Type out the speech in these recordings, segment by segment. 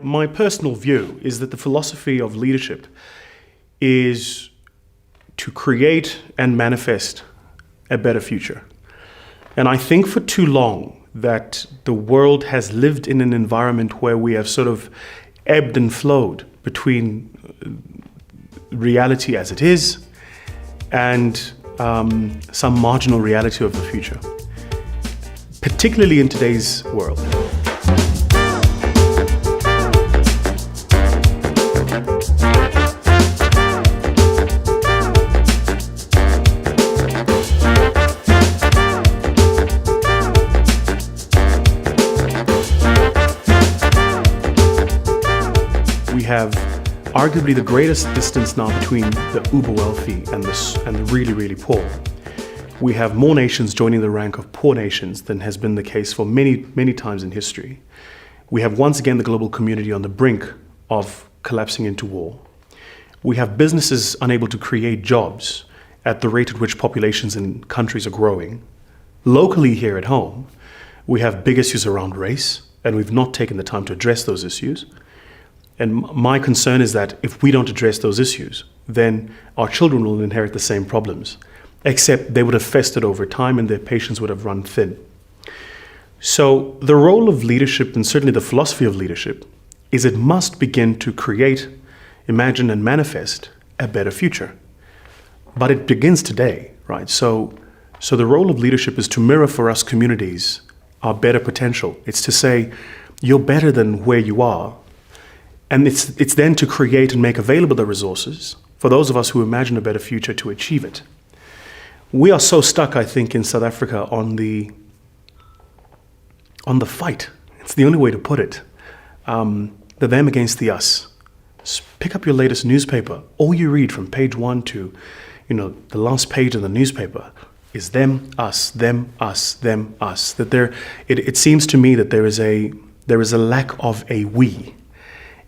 My personal view is that the philosophy of leadership is to create and manifest a better future. And I think for too long that the world has lived in an environment where we have sort of ebbed and flowed between reality as it is and some marginal reality of the future, particularly in today's world. We have arguably the greatest distance now between the uber wealthy and the really, really poor. We have more nations joining the rank of poor nations than has been the case for many, many times in history. We have once again the global community on the brink of collapsing into war. We have businesses unable to create jobs at the rate at which populations in countries are growing. Locally here at home, we have big issues around race, and we've not taken the time to address those issues. And my concern is that if we don't address those issues, then our children will inherit the same problems, except they would have festered over time and their patience would have run thin. So the role of leadership, and certainly the philosophy of leadership, is it must begin to create, imagine and manifest a better future. But it begins today, right? So the role of leadership is to mirror for us communities our better potential. It's to say, you're better than where you are. And it's then to create and make available the resources for those of us who imagine a better future to achieve it. We are so stuck, I think, in South Africa on the fight. It's the only way to put it. The them against the us. Pick up your latest newspaper. All you read from page 1 to, the last page of the newspaper is them, us, them, us, them, us. That it seems to me that there is a lack of a we.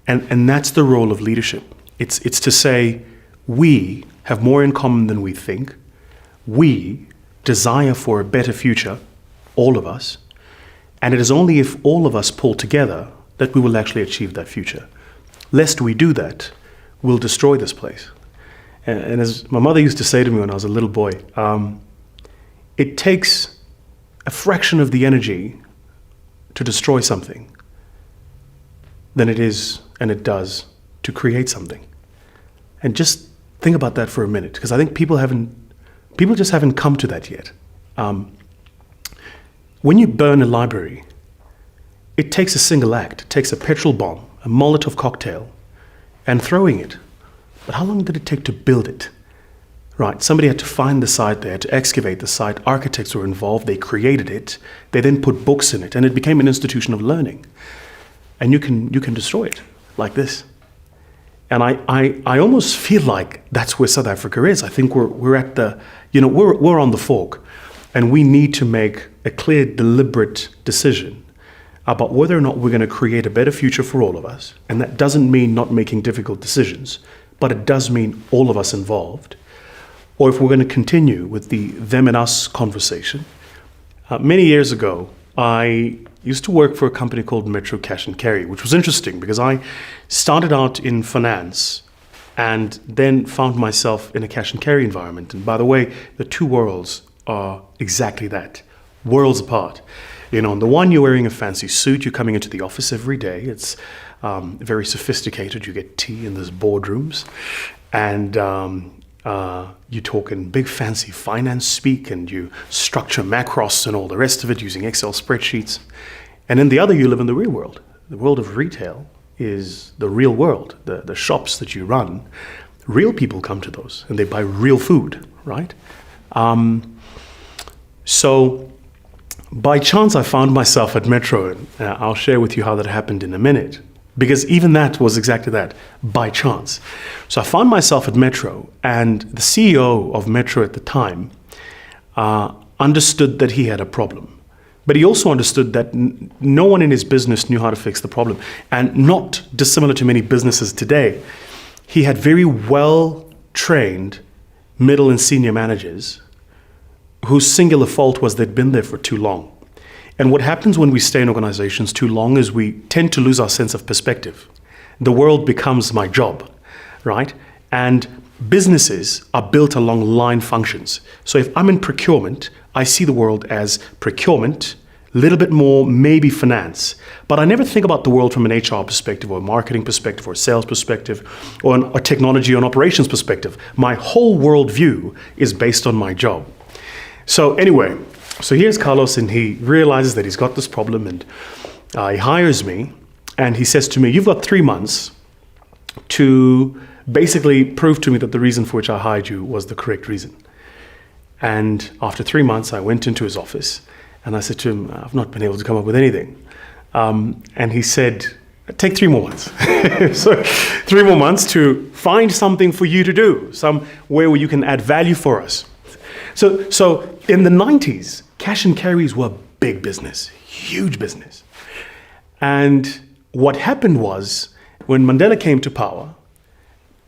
And that's the role of leadership. It's to say, we have more in common than we think. We desire for a better future, all of us. And it is only if all of us pull together that we will actually achieve that future. Lest we do that, we'll destroy this place. And as my mother used to say to me when I was a little boy, it takes a fraction of the energy to destroy something than it does to create something. And just think about that for a minute, because I think people just haven't come to that yet. When you burn a library, it takes a single act. It takes a petrol bomb, a Molotov cocktail, and throwing it. But how long did it take to build it? Right, somebody had to find the site, they had to excavate the site, architects were involved, they created it, they then put books in it, and it became an institution of learning. And you can destroy it like this. And I almost feel like that's where South Africa is. I think we're at the, we're on the fork, and we need to make a clear, deliberate decision about whether or not we're going to create a better future for all of us. And that doesn't mean not making difficult decisions, but it does mean all of us involved. Or if we're going to continue with the them and us conversation. Many years ago, I used to work for a company called Metro Cash and Carry, which was interesting because I started out in finance and then found myself in a cash and carry environment. And by the way, the two worlds are exactly that, worlds apart. On the one, you're wearing a fancy suit, you're coming into the office every day. It's very sophisticated. You get tea in those boardrooms, and you talk in big fancy finance speak, and you structure macros and all the rest of it using Excel spreadsheets. And in the other, you live in the real world. The world of retail is the real world, the shops that you run. Real people come to those and they buy real food, right? So by chance, I found myself at Metro, and I'll share with you how that happened in a minute. Because even that was exactly that, by chance. So I found myself at Metro, and the CEO of Metro at the time understood that he had a problem. But he also understood that no one in his business knew how to fix the problem. And not dissimilar to many businesses today, he had very well-trained middle and senior managers whose singular fault was they'd been there for too long. And what happens when we stay in organizations too long is we tend to lose our sense of perspective. The world becomes my job, right? And businesses are built along line functions. So if I'm in procurement, I see the world as procurement, a little bit more maybe finance. But I never think about the world from an HR perspective or a marketing perspective or a sales perspective or a technology or an operations perspective. My whole worldview is based on my job. So anyway, so here's Carlos, and he realizes that he's got this problem, and he hires me, and he says to me, you've got 3 months to basically prove to me that the reason for which I hired you was the correct reason. And after 3 months, I went into his office, and I said to him, I've not been able to come up with anything. And he said, take 3 more months. So 3 more months to find something for you to do, somewhere where you can add value for us. So in the 90s, cash and carries were big business, huge business. And what happened was, when Mandela came to power,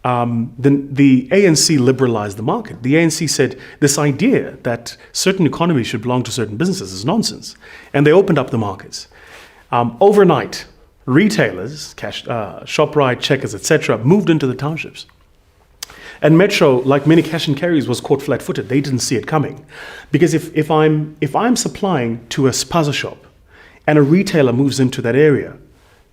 the ANC liberalized the market. The ANC said this idea that certain economies should belong to certain businesses is nonsense. And they opened up the markets. Overnight, retailers, ShopRite, Checkers, etc., moved into the townships. And Metro, like many cash and carries, was caught flat-footed. They didn't see it coming. Because if I'm supplying to a spaza shop and a retailer moves into that area,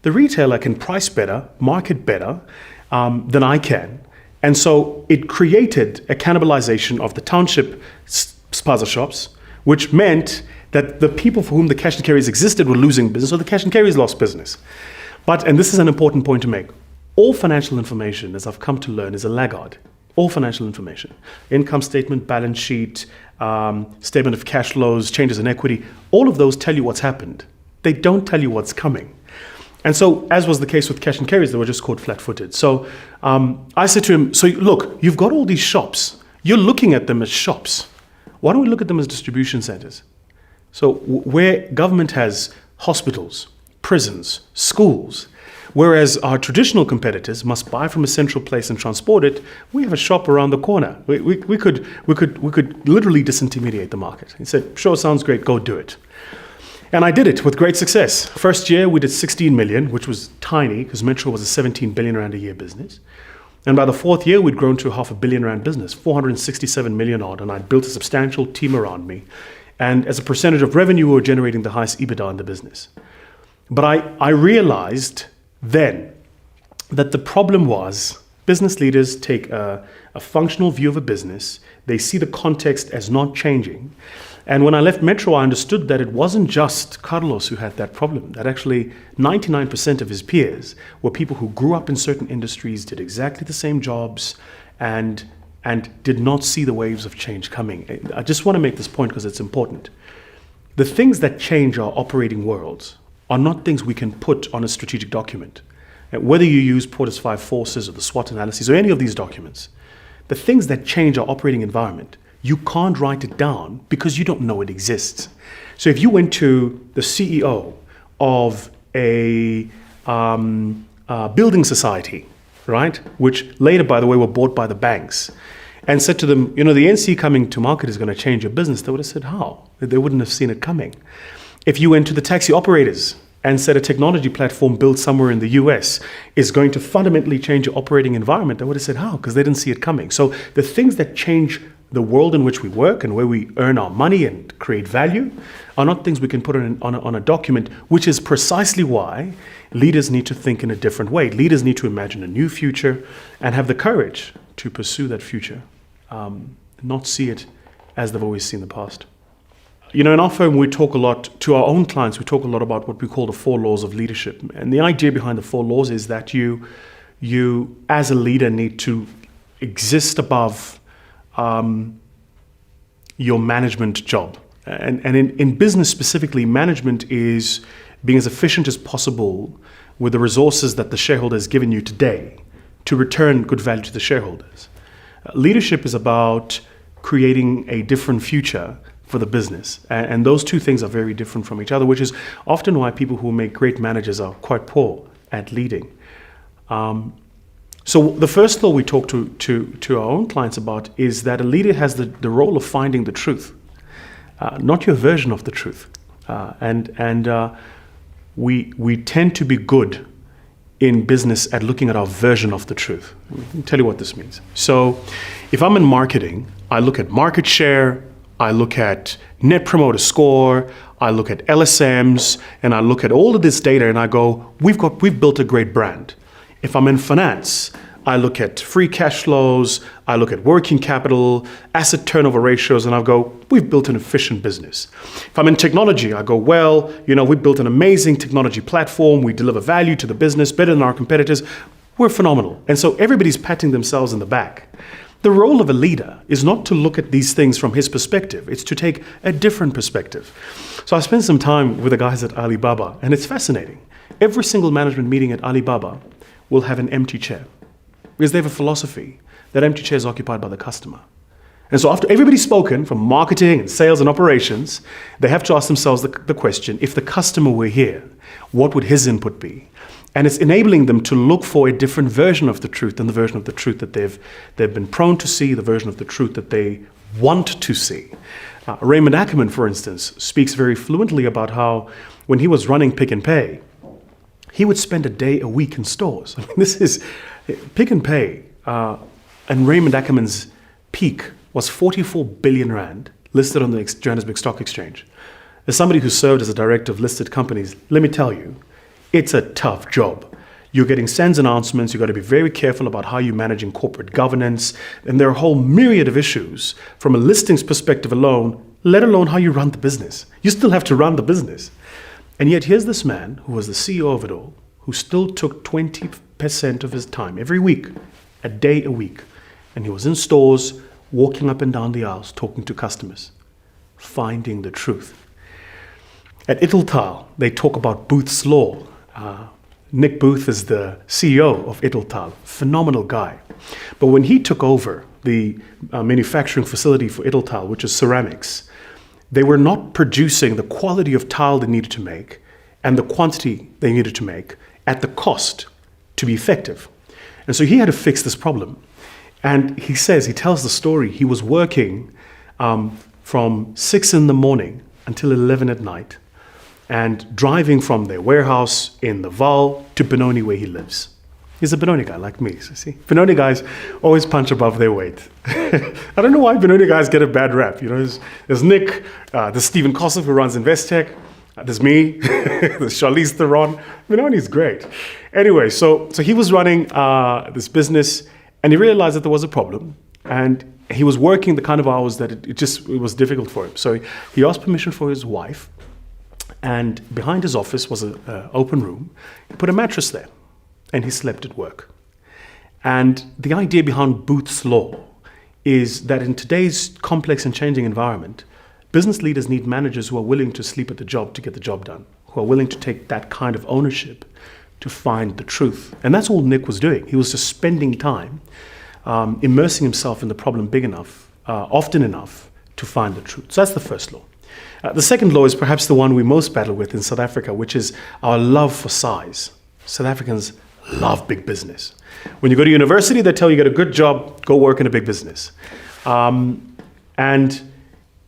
the retailer can price better, market better than I can. And so it created a cannibalization of the township spaza shops, which meant that the people for whom the cash and carries existed were losing business, so the cash and carries lost business. But, and this is an important point to make, all financial information, as I've come to learn, is a laggard. All financial information, income statement, balance sheet, statement of cash flows, changes in equity, all of those tell you what's happened. They don't tell you what's coming. And so, as was the case with cash and carries, they were just caught flat-footed. So I said to him, so look, you've got all these shops. You're looking at them as shops. Why don't we look at them as distribution centers? So where government has hospitals, prisons, schools, whereas our traditional competitors must buy from a central place and transport it, we have a shop around the corner. We could literally disintermediate the market. He said, sure, sounds great, go do it. And I did it with great success. First year, we did 16 million, which was tiny because Metro was a 17 billion rand a year business. And by the fourth year, we'd grown to a R500 million business, 467 million odd, and I'd built a substantial team around me. And as a percentage of revenue, we were generating the highest EBITDA in the business. But I realized then that the problem was business leaders take a functional view of a business. They see the context as not changing. And when I left Metro, I understood that it wasn't just Carlos who had that problem, that actually 99% of his peers were people who grew up in certain industries, did exactly the same jobs, and did not see the waves of change coming. I just want to make this point because it's important. The things that change our operating worlds are not things we can put on a strategic document. Whether you use Porter's 5 forces or the SWOT analyses or any of these documents, the things that change our operating environment, you can't write it down because you don't know it exists. So if you went to the CEO of a building society, right, which later, by the way, were bought by the banks, and said to them, you know, the NC coming to market is going to change your business, they would have said, how? They wouldn't have seen it coming. If you went to the taxi operators and said a technology platform built somewhere in the US is going to fundamentally change your operating environment, they would have said, how? Because they didn't see it coming. So the things that change the world in which we work and where we earn our money and create value are not things we can put on a document, which is precisely why leaders need to think in a different way. Leaders need to imagine a new future and have the courage to pursue that future, not see it as they've always seen the past. You know, in our firm, we talk a lot, to our own clients, we talk a lot about what we call the 4 laws of leadership. And the idea behind the 4 laws is that you as a leader, need to exist above your management job. And in business specifically, management is being as efficient as possible with the resources that the shareholder has given you today to return good value to the shareholders. Leadership is about creating a different future for the business. And those two things are very different from each other, which is often why people who make great managers are quite poor at leading. So the first law we talk to our own clients about is that a leader has the role of finding the truth, not your version of the truth. We tend to be good in business at looking at our version of the truth. Let me tell you what this means. So if I'm in marketing, I look at market share, I look at net promoter score, I look at LSMs, and I look at all of this data and I go, we've built a great brand. If I'm in finance, I look at free cash flows, I look at working capital, asset turnover ratios, and I go, we've built an efficient business. If I'm in technology, I go, well, we've built an amazing technology platform, we deliver value to the business better than our competitors, we're phenomenal. And so everybody's patting themselves in the back. The role of a leader is not to look at these things from his perspective, it's to take a different perspective. So I spent some time with the guys at Alibaba, and it's fascinating. Every single management meeting at Alibaba will have an empty chair, because they have a philosophy that empty chair is occupied by the customer. And so after everybody's spoken, from marketing and sales and operations, they have to ask themselves the question, if the customer were here, what would his input be? And it's enabling them to look for a different version of the truth than the version of the truth that they've been prone to see, the version of the truth that they want to see. Raymond Ackerman, for instance, speaks very fluently about how when he was running Pick and Pay, he would spend a day a week in stores. I mean, this is Pick and Pay, and Raymond Ackerman's peak was 44 billion rand, listed on the Johannesburg Stock Exchange. As somebody who served as a director of listed companies, let me tell you, it's a tough job. You're getting SENS announcements, you've got to be very careful about how you're managing corporate governance, and there are a whole myriad of issues from a listings perspective alone, let alone how you run the business. You still have to run the business. And yet here's this man who was the CEO of it all, who still took 20% of his time every week, a day a week. And he was in stores, walking up and down the aisles, talking to customers, finding the truth. At Italtal, they talk about Booth's Law. Nick Booth is the CEO of Italtal, phenomenal guy. But when he took over the manufacturing facility for Italtal, which is ceramics, they were not producing the quality of tile they needed to make and the quantity they needed to make at the cost to be effective. And so he had to fix this problem. And he tells the story, he was working from 6 in the morning until 11 at night, and driving from their warehouse in the Val to Benoni where he lives. He's a Benoni guy like me, so see? Benoni guys always punch above their weight. I don't know why Benoni guys get a bad rap. There's Nick, there's Stephen Kossoff who runs Investec, there's me, there's Charlize Theron. Benoni's great. Anyway, so he was running this business, and he realized that there was a problem, and he was working the kind of hours that it was difficult for him. So he asked permission for his wife, and behind his office was an open room. He put a mattress there, and he slept at work. And the idea behind Booth's Law is that in today's complex and changing environment, business leaders need managers who are willing to sleep at the job to get the job done, who are willing to take that kind of ownership to find the truth. And that's all Nick was doing. He was just spending time immersing himself in the problem big enough, often enough, to find the truth. So that's the first law. The second law is perhaps the one we most battle with in South Africa, which is our love for size. South Africans love big business. When you go to university, they tell you get a good job, go work in a big business. And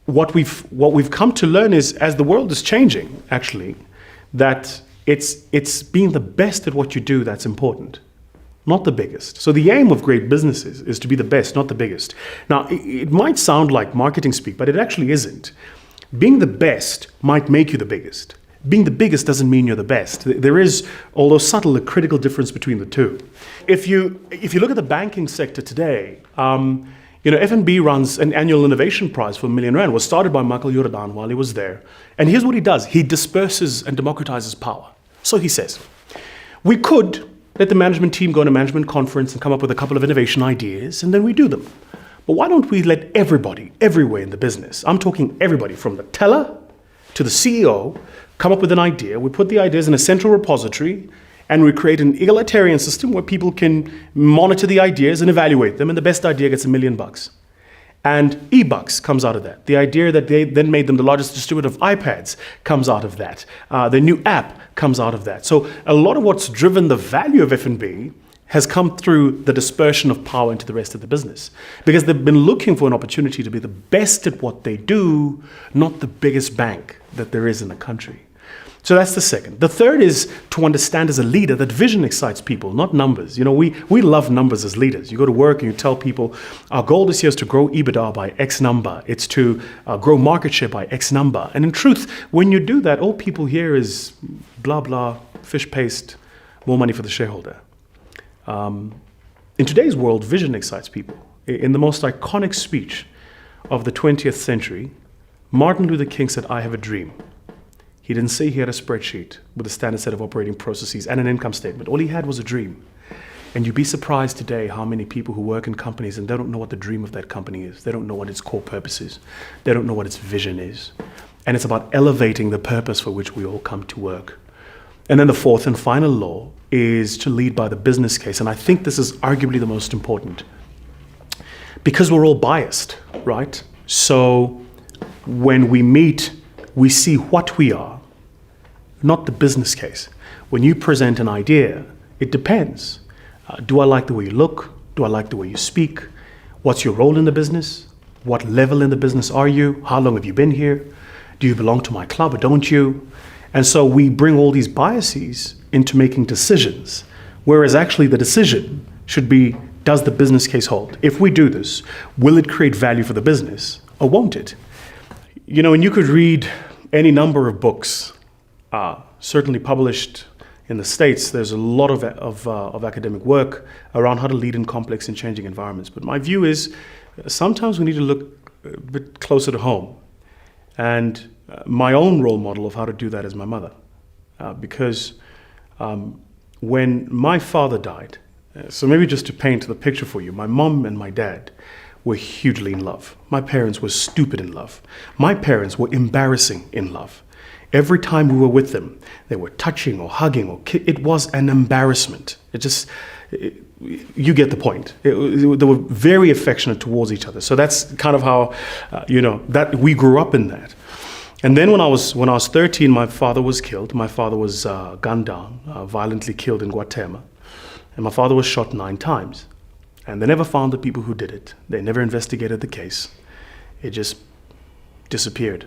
what we've come to learn is, as the world is changing, actually, that it's being the best at what you do that's important, not the biggest. So the aim of great businesses is to be the best, not the biggest. Now, it might sound like marketing speak, but it actually isn't. Being the best might make you the biggest. Being the biggest doesn't mean you're the best. There is, although subtle, a critical difference between the two. If you look at the banking sector today, FNB runs an annual innovation prize for R1 million. It was started by Michael Jordan while he was there. And here's what he does. He disperses and democratizes power. So he says, we could let the management team go on a management conference and come up with a couple of innovation ideas, and then we do them. But why don't we let everybody, everywhere in the business, I'm talking everybody from the teller to the CEO, come up with an idea. We put the ideas in a central repository, and we create an egalitarian system where people can monitor the ideas and evaluate them, and the best idea gets $1 million. And eBucks comes out of that. The idea that they then made them the largest distributor of iPads comes out of that. The new app comes out of that. So a lot of what's driven the value of F&B has come through the dispersion of power into the rest of the business. Because they've been looking for an opportunity to be the best at what they do, not the biggest bank, that there is in the country. So that's the second. The third is to understand as a leader that vision excites people, not numbers. We love numbers as leaders. You go to work and you tell people, our goal this year is to grow EBITDA by X number. It's to grow market share by X number. And in truth, when you do that, all people hear is blah, blah, fish paste, more money for the shareholder. In today's world, vision excites people. In the most iconic speech of the 20th century, Martin Luther King said, "I have a dream." He didn't say he had a spreadsheet with a standard set of operating processes and an income statement. All he had was a dream. And you'd be surprised today how many people who work in companies and they don't know what the dream of that company is. They don't know what its core purpose is. They don't know what its vision is. And it's about elevating the purpose for which we all come to work. And then the fourth and final law is to lead by the business case. And I think this is arguably the most important. Because we're all biased, right? So when we meet, we see what we are, not the business case. When you present an idea, it depends. Do I like the way you look? Do I like the way you speak? What's your role in the business? What level in the business are you? How long have you been here? Do you belong to my club or don't you? And so we bring all these biases into making decisions, whereas actually the decision should be, does the business case hold? If we do this, will it create value for the business or won't it? And you could read any number of books, certainly published in the States. There's a lot of academic work around how to lead in complex and changing environments. But my view is sometimes we need to look a bit closer to home. And my own role model of how to do that is my mother. Because when my father died, so maybe just to paint the picture for you, my mom and my dad were hugely in love. My parents were stupid in love. My parents were embarrassing in love. Every time we were with them, they were touching or hugging it was an embarrassment. You get the point. They were very affectionate towards each other. So that's kind of how, that we grew up in that. And then when I was 13, my father was killed. My father was gunned down, violently killed in Guatemala. And my father was shot 9 times. And they never found the people who did it. They never investigated the case. It just disappeared.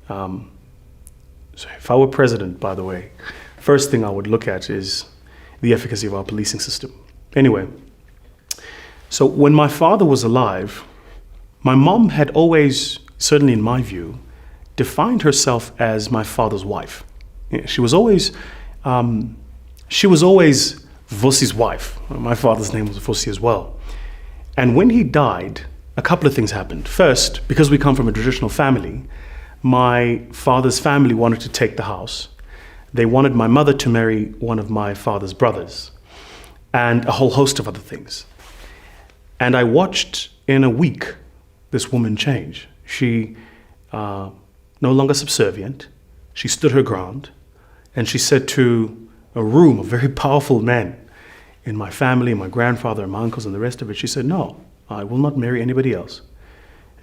So if I were president, by the way, first thing I would look at is the efficacy of our policing system. Anyway, so when my father was alive, my mom had always, certainly in my view, defined herself as my father's wife. She was always Vusi's wife. My father's name was Vusi as well. And when he died, a couple of things happened. First, because we come from a traditional family, my father's family wanted to take the house. They wanted my mother to marry one of my father's brothers, and a whole host of other things. And I watched in a week this woman change. She no longer subservient. She stood her ground, and she said to a room of very powerful men in my family, my grandfather and my uncles and the rest of it, she said, "No, I will not marry anybody else."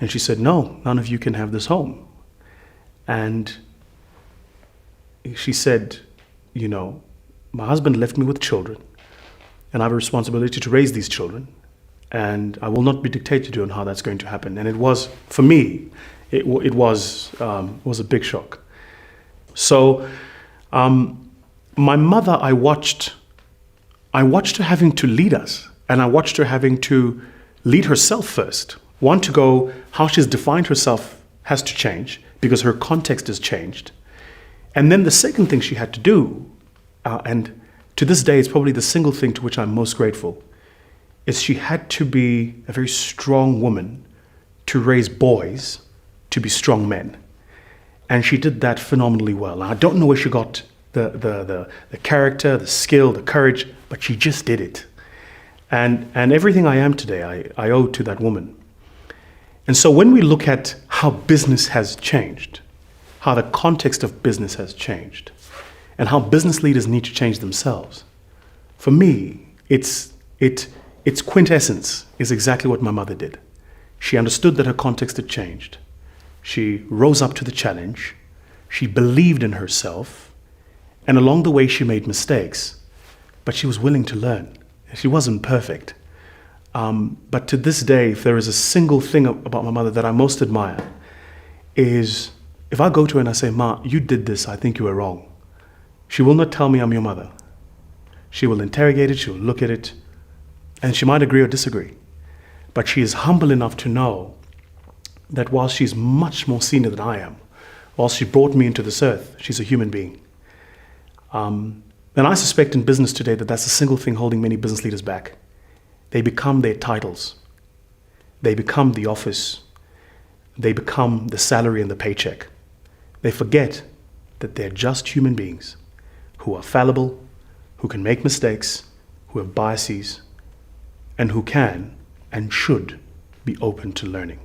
And she said, "No, none of you can have this home." And she said, my husband left me with children, and I have a responsibility to raise these children, and I will not be dictated to on how that's going to happen. And it was, for me, it was a big shock. So my mother, I watched her having to lead us, and I watched her having to lead herself first. One, to go, how she's defined herself has to change because her context has changed. And then the second thing she had to do, and to this day it's probably the single thing to which I'm most grateful, is she had to be a very strong woman to raise boys to be strong men. And she did that phenomenally well. Now, I don't know where she got the character, the skill, the courage, but she just did it. And everything I am today, I owe to that woman. And so when we look at how business has changed, how the context of business has changed, and how business leaders need to change themselves, for me, its quintessence is exactly what my mother did. She understood that her context had changed. She rose up to the challenge. She believed in herself. And along the way, she made mistakes, but she was willing to learn. She wasn't perfect. But to this day, if there is a single thing about my mother that I most admire, is If I go to her and I say, Ma, you did this, I think you were wrong, she will not tell me I'm your mother. She will interrogate it, she will look at it, and she might agree or disagree. But she is humble enough to know that while she's much more senior than I am, while she brought me into this earth, she's a human being. And I suspect in business today that that's the single thing holding many business leaders back. They become their titles. They become the office. They become the salary and the paycheck. They forget that they're just human beings who are fallible, who can make mistakes, who have biases, and who can and should be open to learning.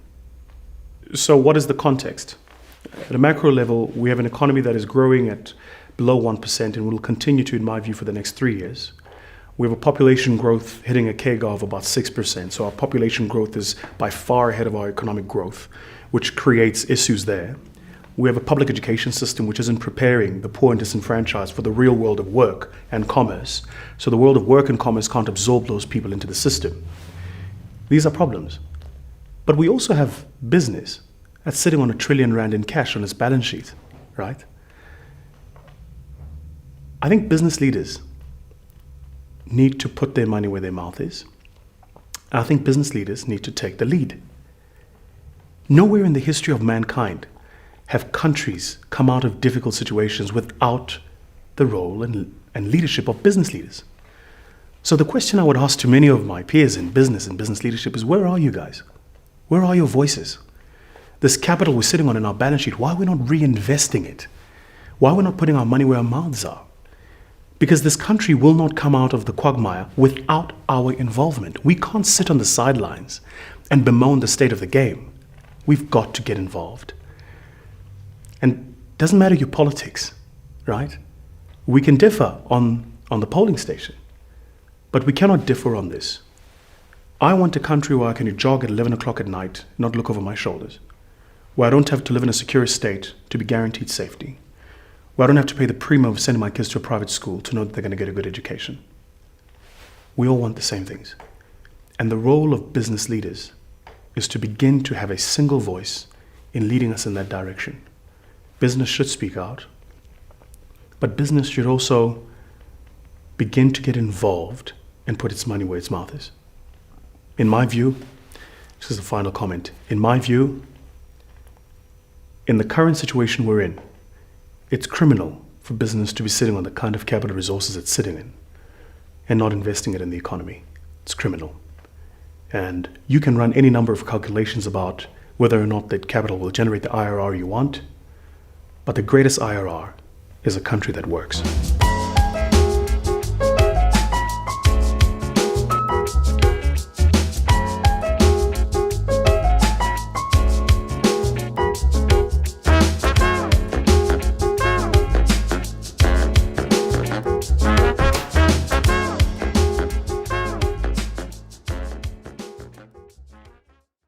So what is the context? At a macro level, we have an economy that is growing at below 1% and will continue to, in my view, for the next 3 years. We have a population growth hitting a CAGR of about 6%. So our population growth is by far ahead of our economic growth, which creates issues there. We have a public education system which isn't preparing the poor and disenfranchised for the real world of work and commerce. So the world of work and commerce can't absorb those people into the system. These are problems. But we also have business that's sitting on R1 trillion in cash on its balance sheet, right? I think business leaders need to put their money where their mouth is. I think business leaders need to take the lead. Nowhere in the history of mankind have countries come out of difficult situations without the role and leadership of business leaders. So the question I would ask to many of my peers in business and business leadership is, where are you guys? Where are your voices? This capital we're sitting on in our balance sheet, why are we not reinvesting it? Why are we not putting our money where our mouths are? Because this country will not come out of the quagmire without our involvement. We can't sit on the sidelines and bemoan the state of the game. We've got to get involved. And it doesn't matter your politics, right? We can differ on the polling station, but we cannot differ on this. I want a country where I can jog at 11 o'clock at night, not look over my shoulders, where I don't have to live in a secure state to be guaranteed safety, where I don't have to pay the premium of sending my kids to a private school to know that they're going to get a good education. We all want the same things. And the role of business leaders is to begin to have a single voice in leading us in that direction. Business should speak out, but business should also begin to get involved and put its money where its mouth is. In my view, this is the final comment, in my view, in the current situation we're in, it's criminal for business to be sitting on the kind of capital resources it's sitting in and not investing it in the economy. It's criminal. And you can run any number of calculations about whether or not that capital will generate the IRR you want, but the greatest IRR is a country that works.